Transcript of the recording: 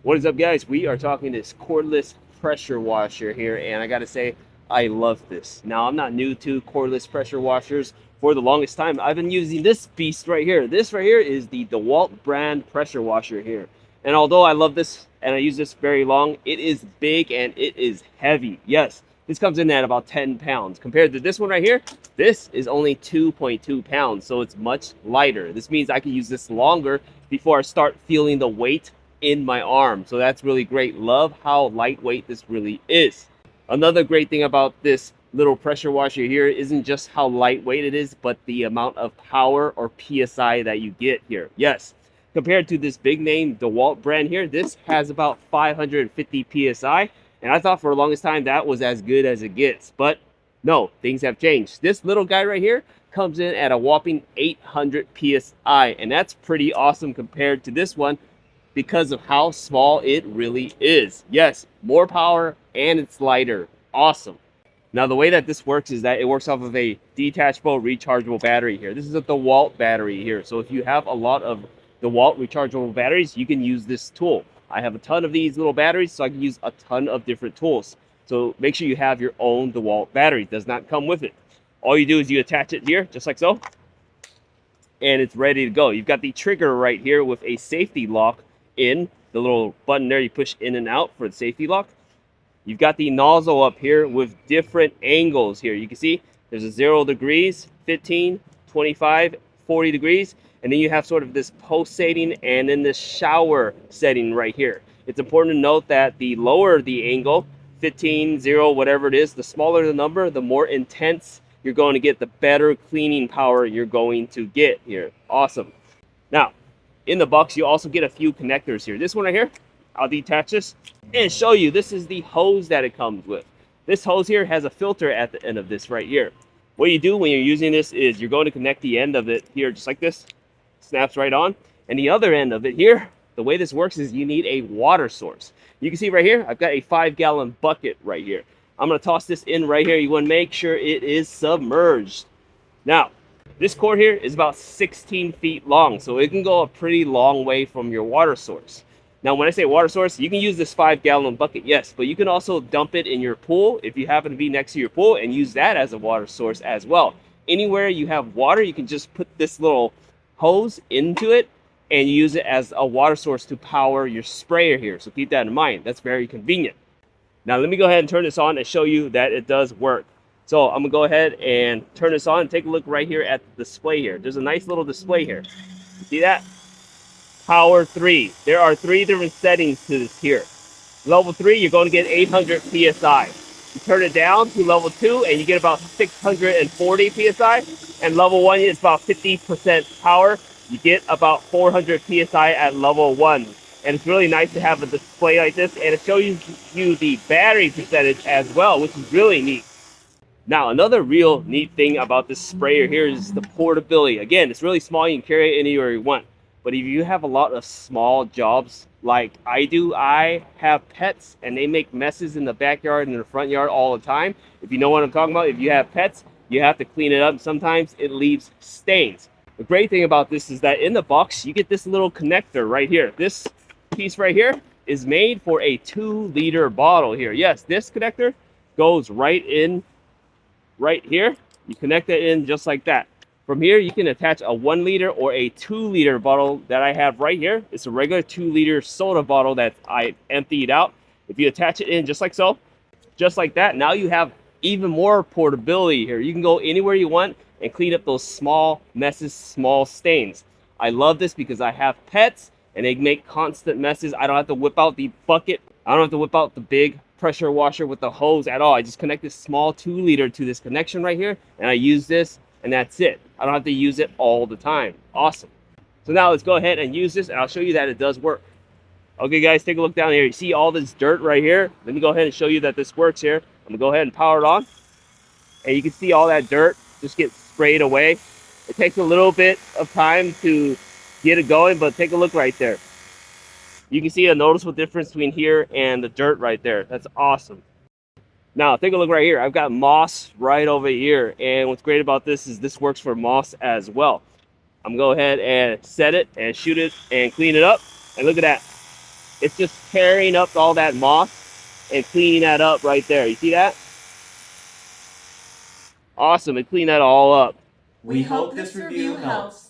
What is up, guys? We are talking this cordless pressure washer here, and I gotta say, I love this. Now, I'm not new to cordless pressure washers. For the longest time, I've been using this beast right here. This right here is the DeWalt brand pressure washer here. And although I love this and I use this very long, it is big and it is heavy. Yes, this comes in at about 10 pounds. Compared to this one right here, this is only 2.2 pounds, so it's much lighter. This means I can use this longer before I start feeling the weight in my arm. So that's really great. Love how lightweight this really is. Another great thing about this little pressure washer here isn't just how lightweight it is, but the amount of power or PSI that you get here. Yes, compared to this big name DeWalt brand here, this has about 550 PSI. And I thought for the longest time that was as good as it gets. But no, things have changed. This little guy right here comes in at a whopping 800 PSI. And that's pretty awesome compared to this one, because of how small it really is. Yes, more power and it's lighter. Awesome. Now, the way that this works is that it works off of a detachable rechargeable battery here. This is a DeWalt battery here. So if you have a lot of DeWalt rechargeable batteries, you can use this tool. I have a ton of these little batteries, so I can use a ton of different tools. So make sure you have your own DeWalt battery. It does not come with it. All you do is you attach it here, just like so, and it's ready to go. You've got the trigger right here with a safety lock in the little button there. You push in and out for the safety lock. You've got the nozzle up here with different angles here. You can see there's a 0 degrees, 15, 25, 40 degrees, and then you have sort of this pulsating and then this shower setting right here. It's important to note that the lower the angle, 15, 0, whatever it is, the smaller the number, the more intense you're going to get, the better cleaning power you're going to get here. Awesome. Now, in the box, you also get a few connectors here. This one right here, I'll detach this and show you. This is the hose that it comes with. This hose here has a filter at the end of this right here. What you do when you're using this is you're going to connect the end of it here just like this. Snaps right on. And the other end of it here, the way this works is you need a water source. You can see right here, I've got a 5-gallon bucket right here. I'm going to toss this in right here. You want to make sure it is submerged. Now, this cord here is about 16 feet long, so it can go a pretty long way from your water source. Now, when I say water source, you can use this 5-gallon bucket, yes, but you can also dump it in your pool if you happen to be next to your pool and use that as a water source as well. Anywhere you have water, you can just put this little hose into it and use it as a water source to power your sprayer here. So keep that in mind. That's very convenient. Now, let me go ahead and turn this on and show you that it does work. So I'm gonna go ahead and turn this on and take a look right here at the display here. There's a nice little display here. You see that? Power 3. There are 3 different settings to this here. Level 3, you're going to get 800 PSI. You turn it down to level 2 and you get about 640 PSI. And level 1 is about 50% power. You get about 400 PSI at level 1. And it's really nice to have a display like this, and it shows you the battery percentage as well, which is really neat. Now, another real neat thing about this sprayer here is the portability. Again, it's really small. You can carry it anywhere you want. But if you have a lot of small jobs like I do, I have pets and they make messes in the backyard and in the front yard all the time. If you know what I'm talking about, if you have pets, you have to clean it up. Sometimes it leaves stains. The great thing about this is that in the box, you get this little connector right here. This piece right here is made for a 2-liter bottle here. Yes, this connector goes right in right here. You connect it in just like that. From here, you can attach a 1-liter or a 2-liter bottle that I have right here. It's a regular 2-liter soda bottle that I emptied out. If you attach it in just like so, just like that, now you have even more portability here. You can go anywhere you want and clean up those small messes, small stains. I love this because I have pets and they make constant messes. I don't have to whip out the bucket. I don't have to whip out the big pressure washer with the hose at all. I just connect this small 2-liter to this connection right here, and I use this, and that's it. I don't have to use it all the time. Awesome. So now let's go ahead and use this, and I'll show you that it does work. Okay, guys, take a look down here. You see all this dirt right here? Let me go ahead and show you that this works here. I'm gonna go ahead and power it on, and you can see all that dirt just get sprayed away. It takes a little bit of time to get it going, but take a look right there. You can see a noticeable difference between here and the dirt right there. That's awesome. Now, take a look right here. I've got moss right over here. And what's great about this is this works for moss as well. I'm going to go ahead and set it and shoot it and clean it up. And look at that. It's just tearing up all that moss and cleaning that up right there. You see that? Awesome. It cleaned that all up. We hope this review helps.